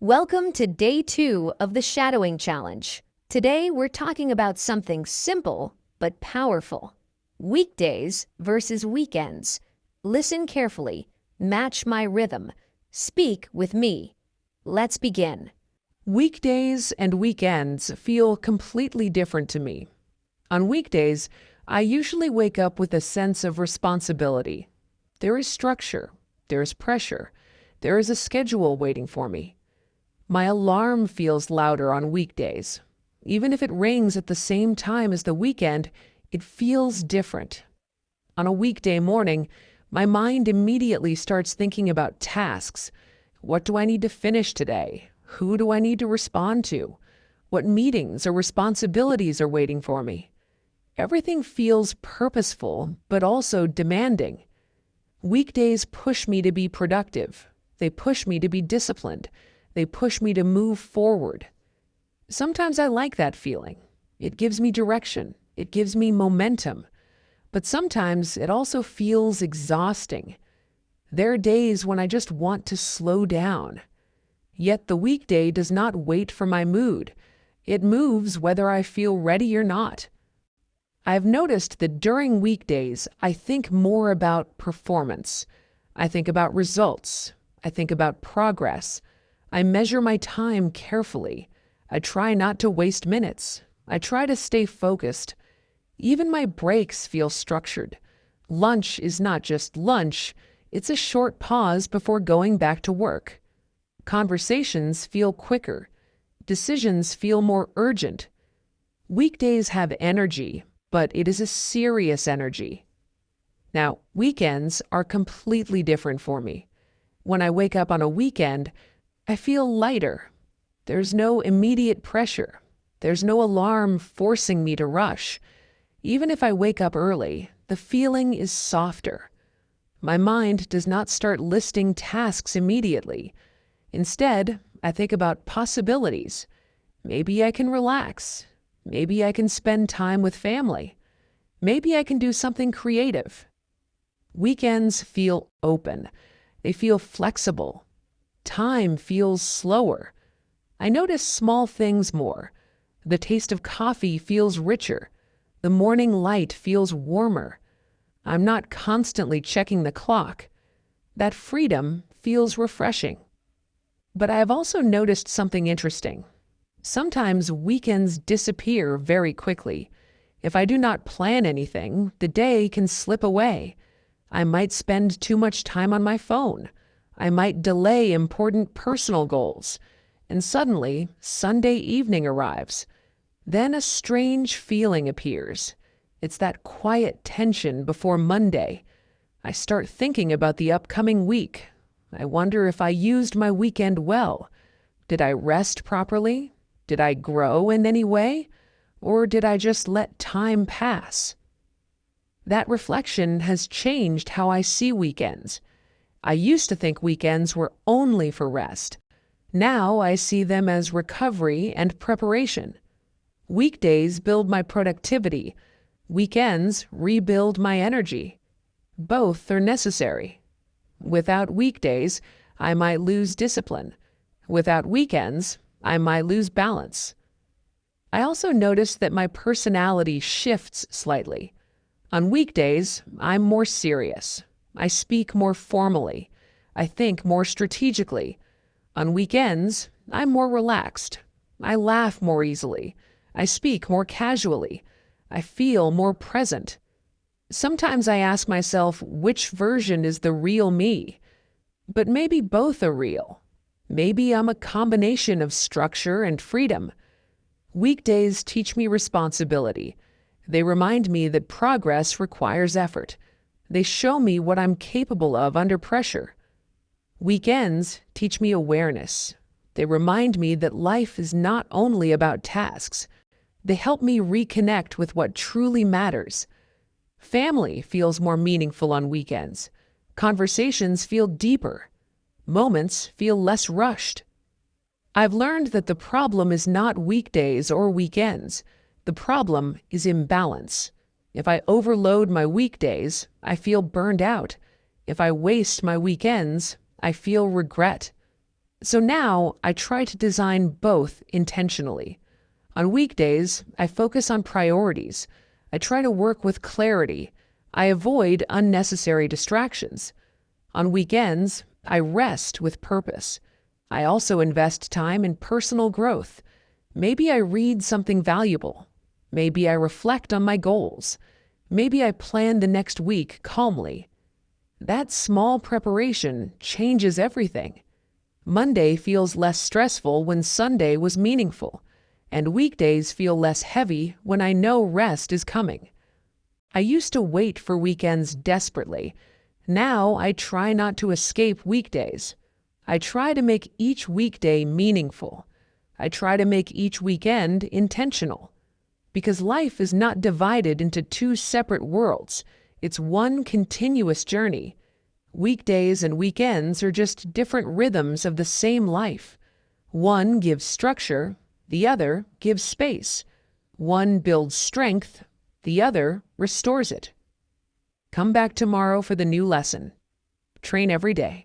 Welcome to day 2 of the shadowing challenge. Today we're talking about something simple but powerful. Weekdays versus weekends. Listen carefully. Match my rhythm. Speak with me. Let's begin. Weekdays and weekends feel completely different to me. On weekdays, I usually wake up with a sense of responsibility. There is structure, there is pressure, there is a schedule waiting for me. My alarm feels louder on weekdays. Even if it rings at the same time as the weekend, it feels different. On a weekday morning, my mind immediately starts thinking about tasks. What do I need to finish today? Who do I need to respond to? What meetings or responsibilities are waiting for me? Everything feels purposeful, but also demanding. Weekdays push me to be productive. They push me to be disciplined. They push me to move forward. Sometimes I like that feeling. It gives me direction. It gives me momentum. But sometimes it also feels exhausting. There are days when I just want to slow down. Yet the weekday does not wait for my mood. It moves whether I feel ready or not. I've noticed that during weekdays, I think more about performance. I think about results. I think about progress. I measure my time carefully. I try not to waste minutes. I try to stay focused. Even my breaks feel structured. Lunch is not just lunch, it's a short pause before going back to work. Conversations feel quicker. Decisions feel more urgent. Weekdays have energy, but it is a serious energy. Now, weekends are completely different for me. When I wake up on a weekend, I feel lighter. There's no immediate pressure. There's no alarm forcing me to rush. Even if I wake up early, the feeling is softer. My mind does not start listing tasks immediately. Instead, I think about possibilities. Maybe I can relax. Maybe I can spend time with family. Maybe I can do something creative. Weekends feel open. They feel flexible. Time feels slower. I notice small things more. The taste of coffee feels richer. The morning light feels warmer. I'm not constantly checking the clock. That freedom feels refreshing. But I have also noticed something interesting. Sometimes weekends disappear very quickly. If I do not plan anything, the day can slip away. I might spend too much time on my phone. I might delay important personal goals. And suddenly, Sunday evening arrives. Then a strange feeling appears. It's that quiet tension before Monday. I start thinking about the upcoming week. I wonder if I used my weekend well. Did I rest properly? Did I grow in any way? Or did I just let time pass? That reflection has changed how I see weekends. I used to think weekends were only for rest. Now I see them as recovery and preparation. Weekdays build my productivity. Weekends rebuild my energy. Both are necessary. Without weekdays, I might lose discipline. Without weekends, I might lose balance. I also notice that my personality shifts slightly. On weekdays, I'm more serious. I speak more formally. I think more strategically. On weekends, I'm more relaxed. I laugh more easily. I speak more casually. I feel more present. Sometimes I ask myself which version is the real me. But maybe both are real. Maybe I'm a combination of structure and freedom. Weekdays teach me responsibility. They remind me that progress requires effort. They show me what I'm capable of under pressure. Weekends teach me awareness. They remind me that life is not only about tasks. They help me reconnect with what truly matters. Family feels more meaningful on weekends. Conversations feel deeper. Moments feel less rushed. I've learned that the problem is not weekdays or weekends. The problem is imbalance. If I overload my weekdays, I feel burned out. If I waste my weekends, I feel regret. So now I try to design both intentionally. On weekdays, I focus on priorities. I try to work with clarity. I avoid unnecessary distractions. On weekends, I rest with purpose. I also invest time in personal growth. Maybe I read something valuable. Maybe I reflect on my goals. Maybe I plan the next week calmly. That small preparation changes everything. Monday feels less stressful when Sunday was meaningful, and weekdays feel less heavy when I know rest is coming. I used to wait for weekends desperately. Now I try not to escape weekdays. I try to make each weekday meaningful. I try to make each weekend intentional. Because life is not divided into two separate worlds. It's one continuous journey. Weekdays and weekends are just different rhythms of the same life. One gives structure, the other gives space. One builds strength, the other restores it. Come back tomorrow for the new lesson. Train every day.